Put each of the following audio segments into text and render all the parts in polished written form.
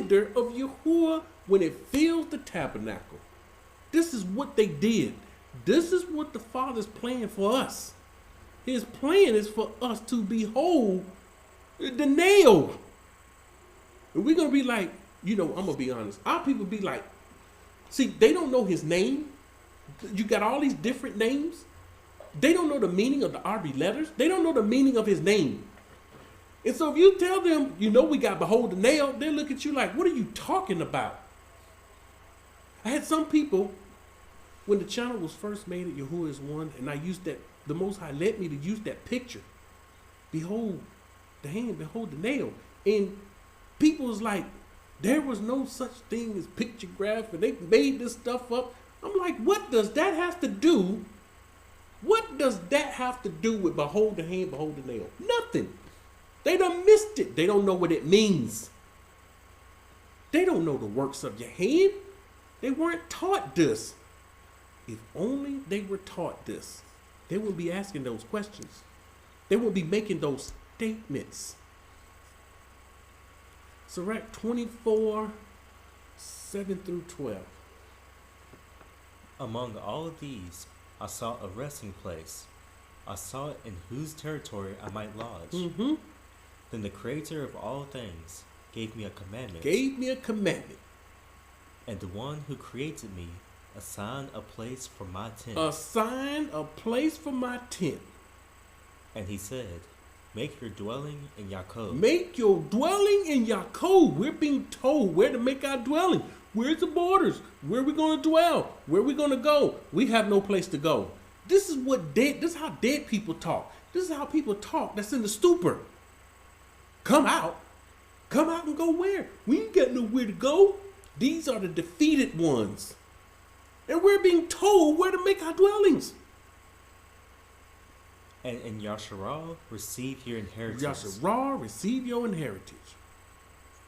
splendor of Yahuah when it fills the tabernacle. This is what they did. This is what the Father's plan for us. His plan is for us to behold the nail. And we're going to be like, I'm going to be honest. Our people be like, see, they don't know his name. You got all these different names. They don't know the meaning of the Arabic letters. They don't know the meaning of his name. And so if you tell them, we got behold the nail, they look at you like, what are you talking about? I had some people, when the channel was first made at Yahuah is One, and I used that, the Most High led me to use that picture. Behold the hand, behold the nail. And people was like, there was no such thing as pictograph, and they made this stuff up. I'm like, what does that have to do? What does that have to do with behold the hand, behold the nail? Nothing. They done missed it. They don't know what it means. They don't know the works of your hand. They weren't taught this. If only they were taught this, they wouldn't be asking those questions. They wouldn't be making those statements. Sirach 24, 7 through 12. Among all of these, I saw a resting place. I saw it in whose territory I might lodge. Mm-hmm. Then the Creator of all things gave me a commandment. And the one who created me assigned a place for my tent. And he said, make your dwelling in Yaakov. Make your dwelling in Yaakov. We're being told where to make our dwelling. Where's the borders? Where are we going to dwell? Where are we going to go? We have no place to go. This is how dead people talk. This is how people talk that's in the stupor. Come out and go where? We ain't got nowhere to go. These are the defeated ones. And we're being told where to make our dwellings. And in Yasharah, receive your inheritance. Yasharah, receive your inheritance.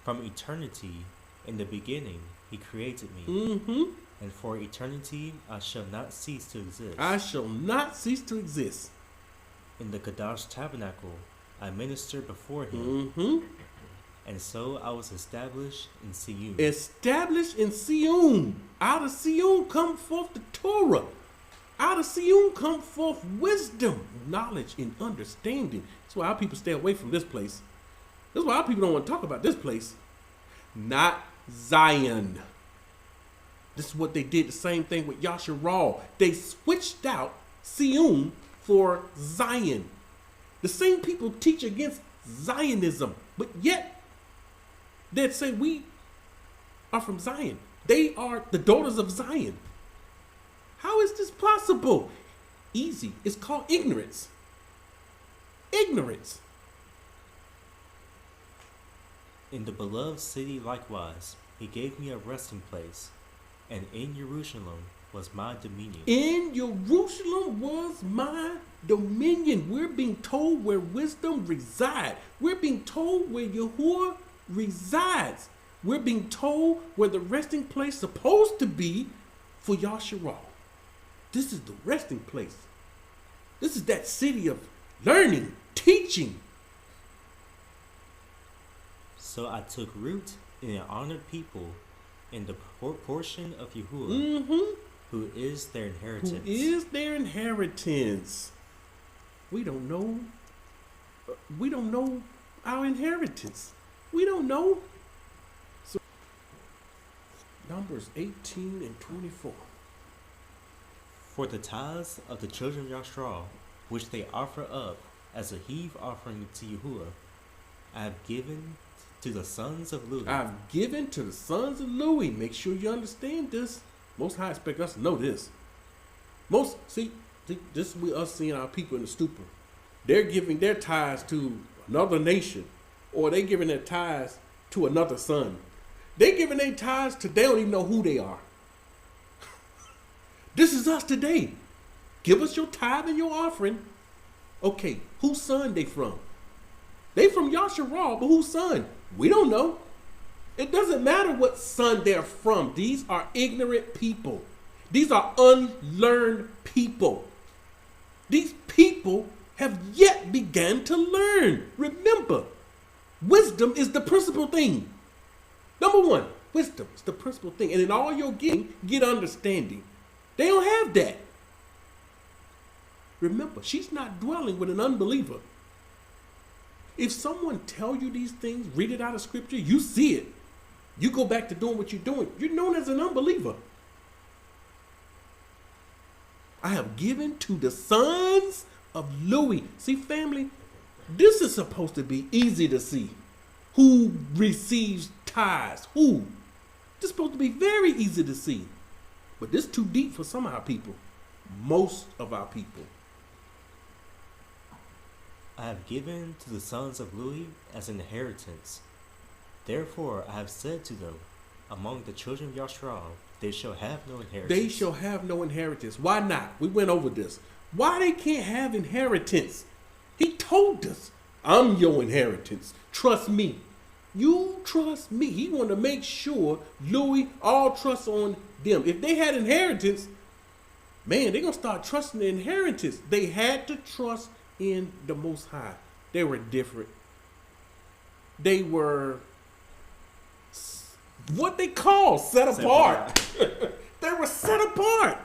From eternity, in the beginning, he created me. Mm-hmm. And for eternity, I shall not cease to exist. I shall not cease to exist. In the Kadash tabernacle, I ministered before him. Mm-hmm. And so I was established in Sion. Established in Sion. Out of Sion come forth the Turah. Out of Sion come forth wisdom, knowledge, and understanding. That's why our people stay away from this place. That's why our people don't want to talk about this place. Not Zion. This is what they did, the same thing with Yasharah. They switched out Sion for Zion. The same people teach against Zionism, but yet they'd say we are from Zion. They are the daughters of Zion. How is this possible? Easy. It's called ignorance. Ignorance. In the beloved city likewise, he gave me a resting place, and in Jerusalem was my dominion. In Jerusalem was my dominion. We're being told where wisdom resides. We're being told where Yahuah resides. We're being told where the resting place is supposed to be for Yasharah. This is the resting place. This is that city of learning, teaching. So I took root in an honored people in the portion of Yahuah, Mm-hmm. who is their inheritance. Who is their inheritance. We don't know. We don't know our inheritance. We don't know. So, Numbers 18 and 24. For the tithes of the children of Yashar, which they offer up as a heave offering to Yahuah, I have given to the sons of Louis. I've given to the sons of Louis. Make sure you understand this. Most High expect us to know this. See, this is with us seeing our people in the stupor. They're giving their tithes to another nation, or they're giving their tithes to another son. They're giving their tithes to, they don't even know who they are. This is us today. Give us your tithe and your offering. Okay, whose son they from? They from Yasharah, but whose son? We don't know. It doesn't matter what son they're from. These are ignorant people. These are unlearned people. These people have yet begun to learn. Remember, wisdom is the principal thing. Number Number one, wisdom. It's the principal thing. And in all your getting, get understanding. They don't have that. Remember, she's not dwelling with an unbeliever. If someone tell you these things, read it out of scripture, you see it. You go back to doing what you're doing. You're known as an unbeliever. I have given to the sons of Louis. See, family, this is supposed to be easy to see. Who receives tithes? Who? This is supposed to be very easy to see. But this is too deep for some of our people. Most of our people. I have given to the sons of Louis as an inheritance. Therefore I have said to them, among the children of Yashral, they shall have no inheritance. They shall have no inheritance. Why not? We went over this. Why they can't have inheritance? He told us, I'm your inheritance. Trust me. You trust me. He want to make sure Louis all trust on them. If they had inheritance, man, they're going to start trusting the inheritance. They had to trust in the Most High. They were different. They were what they call set apart. They were set apart.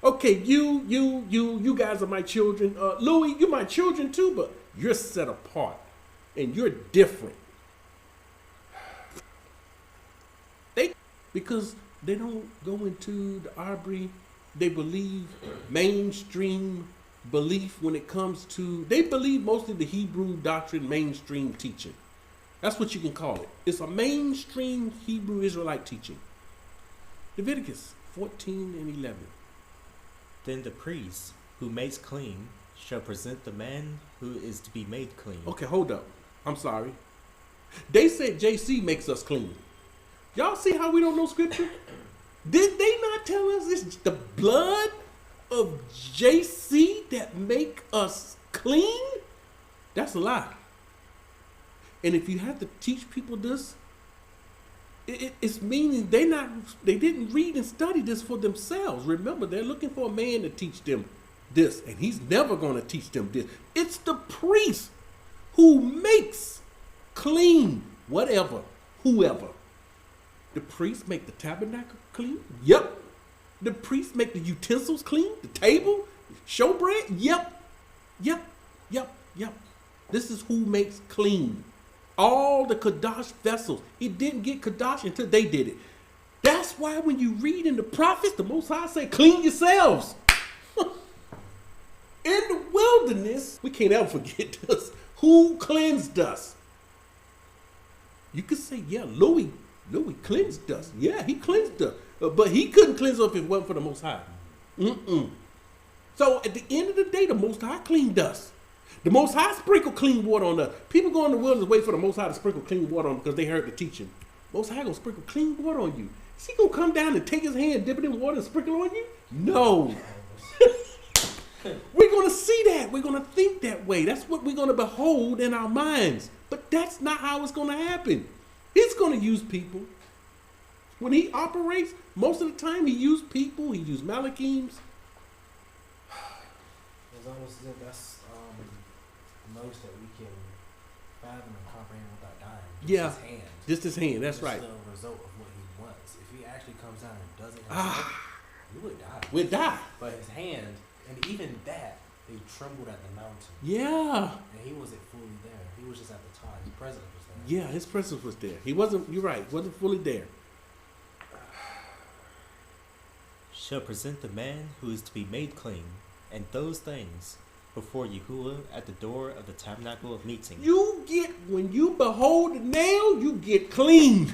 Okay, you guys are my children. Louis, you're my children too, but you're set apart and you're different. Because they don't go into the Aubrey, they believe mainstream belief when it comes to, they believe mostly the Hebrew doctrine, mainstream teaching. That's what you can call it. It's a mainstream Hebrew Israelite teaching. Leviticus 14 and 11. Then the priest who makes clean shall present the man who is to be made clean. Okay, hold up. I'm sorry. They said JC makes us clean. Y'all see how we don't know scripture? Did they not tell us it's the blood of JC that make us clean? That's a lie. And if you have to teach people this, it's meaning they didn't read and study this for themselves. Remember, they're looking for a man to teach them this, and he's never going to teach them this. It's the priest who makes clean whatever, whoever. The priest make the tabernacle clean? Yep. The priest make the utensils clean? The table? Showbread? Yep. This is who makes clean. All the Kadash vessels. It didn't get Kadash until they did it. That's why when you read in the prophets, the Most High say, clean yourselves. In the wilderness, we can't ever forget this. Who cleansed us? You could say, yeah, Louis cleansed us. Yeah, he cleansed us. But he couldn't cleanse us if it wasn't for the Most High. So at the end of the day, the Most High cleaned us. The Most High sprinkled clean water on us. People go in the wilderness wait for the Most High to sprinkle clean water on them because they heard the teaching. Most High gonna sprinkle clean water on you. Is he gonna come down and take his hand, dip it in water and sprinkle on you? No. We're gonna see that. We're gonna think that way. That's what we're gonna behold in our minds. But that's not how it's gonna happen. He's gonna use people. When he operates, most of the time he used people. He used Malachims. It's almost as if that's most that we can fathom and comprehend without dying. Just his hand. Just his hand. That's right. The result of what he wants. If he actually comes down and does it himself, he would die. We'd die. But his hand, and even that, they trembled at the mountain. Yeah. And he wasn't fully there. He was just at the top. His presence was there. Yeah, his presence was there. He wasn't. You're right. Wasn't fully there. Shall present the man who is to be made clean, and those things before Yahuah at the door of the tabernacle of meeting. When you behold the nail, you get clean.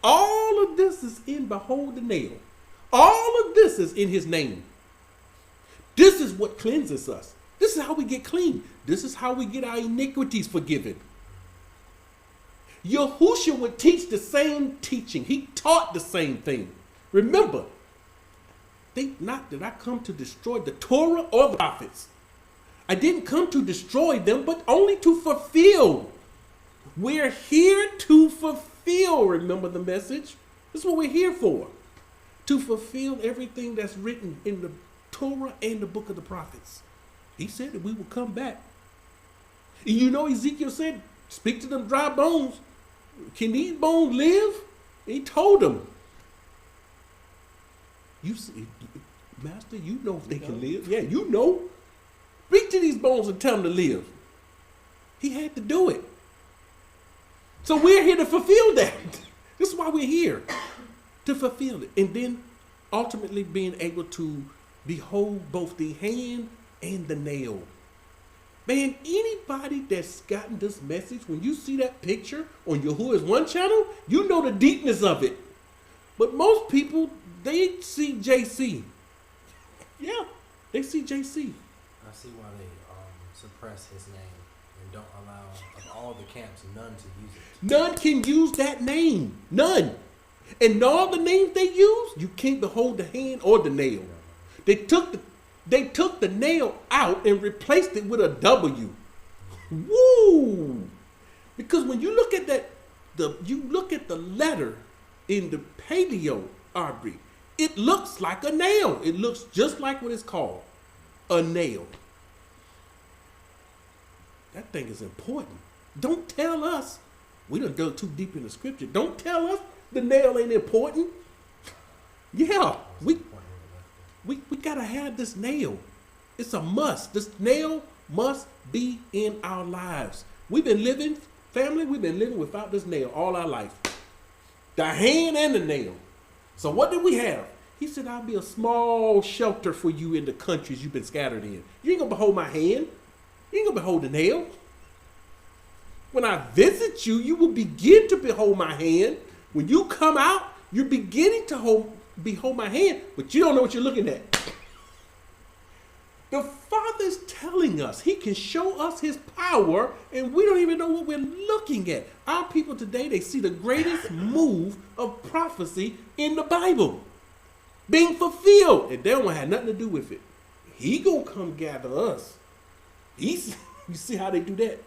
All of this is in behold the nail. All of this is in his name. This is what cleanses us. This is how we get clean. This is how we get our iniquities forgiven. Yahushua would teach the same teaching. He taught the same thing. Remember, think not that I come to destroy the Torah or the prophets. I didn't come to destroy them, but only to fulfill. We're here to fulfill, remember the message? This is what we're here for. To fulfill everything that's written in the Torah and the book of the prophets. He said that we will come back. You know, Ezekiel said, speak to them dry bones. Can these bones live? He told them. You see, Master, you know if they can live. Yeah, you know. Speak to these bones and tell them to live. He had to do it. So we're here to fulfill that. This is why we're here. To fulfill it. And then ultimately being able to behold both the hand and the nail. Man, anybody that's gotten this message, when you see that picture on Yahuah's One channel, you know the deepness of it. But most people, they see JC. Yeah, they see JC. I see why they suppress his name and don't allow, of all the camps, none to use it. None can use that name. None. And all the names they use, you can't behold the hand or the nail. They took the nail out and replaced it with a W. Woo! Because when you look at that, you look at the letter in the Paleo Arby, it looks like a nail. It looks just like what it's called, a nail. That thing is important. Don't tell us, we done dug too deep in the scripture. Don't tell us the nail ain't important. Yeah, we gotta have this nail. It's a must. This nail must be in our lives. We've been living without this nail all our life. The hand and the nail. So what did we have? He said, I'll be a small shelter for you in the countries you've been scattered in. You ain't gonna behold my hand. You ain't gonna behold the nail. When I visit you, you will begin to behold my hand. When you come out, you're beginning to behold my hand, but you don't know what you're looking at. The Father's telling us he can show us his power, and we don't even know what we're looking at. Our people today, they see the greatest move of prophecy in the Bible being fulfilled, and they don't have nothing to do with it. He gonna come gather us. You see how they do that?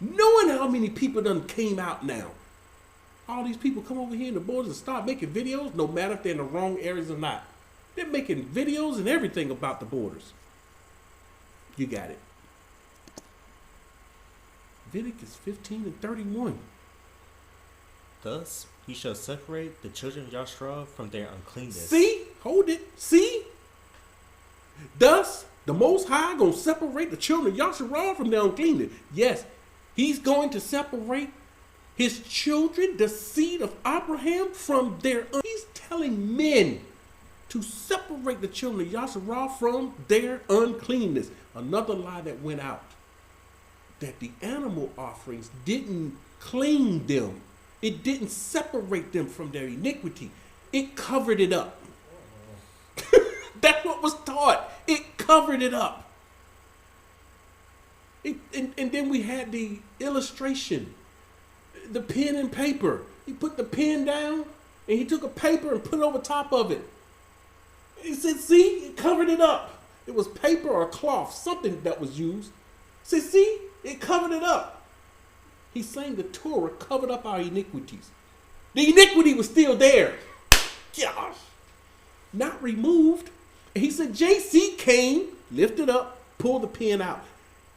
Knowing how many people done came out now. All these people come over here in the borders and start making videos, no matter if they're in the wrong areas or not. They're making videos and everything about the borders. You got it. Leviticus 15 and 31. Thus he shall separate the children of Yashra from their uncleanness. See? Hold it. See? Thus, the Most High going to separate the children of Yashra from their uncleanness. Yes, he's going to separate his children, the seed of Abraham, from their... He's telling men to separate the children of Yashra from their uncleanness. Another lie that went out, that the animal offerings didn't clean them. It didn't separate them from their iniquity. It covered it up. That's what was taught. It covered it up. And then we had the illustration, the pen and paper. He put the pen down and he took a paper and put it over top of it. He said, see, it covered it up. It was paper or cloth, something that was used. He said, see, it covered it up. He's saying the Torah covered up our iniquities. The iniquity was still there. Gosh. Not removed. And he said, JC came, lifted up, pulled the pen out.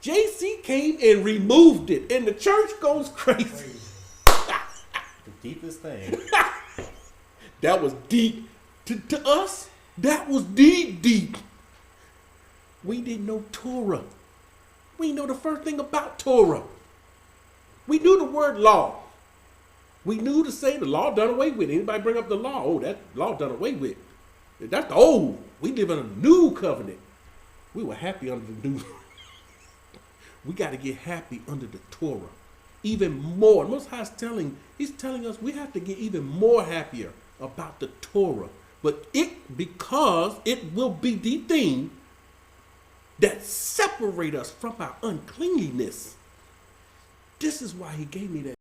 JC came and removed it. And the church goes crazy. The deepest thing. That was deep. To us, that was deep. We didn't know Torah. We didn't know the first thing about Torah. We knew the word law. We knew to say the law done away with. Anybody bring up the law? Oh, that law done away with. That's the old. We live in a new covenant. We were happy under the new. We got to get happy under the Torah. Even more. Most High he's telling us we have to get even more happier about the Torah. But because it will be the thing that separate us from our uncleanliness. This is why he gave me that.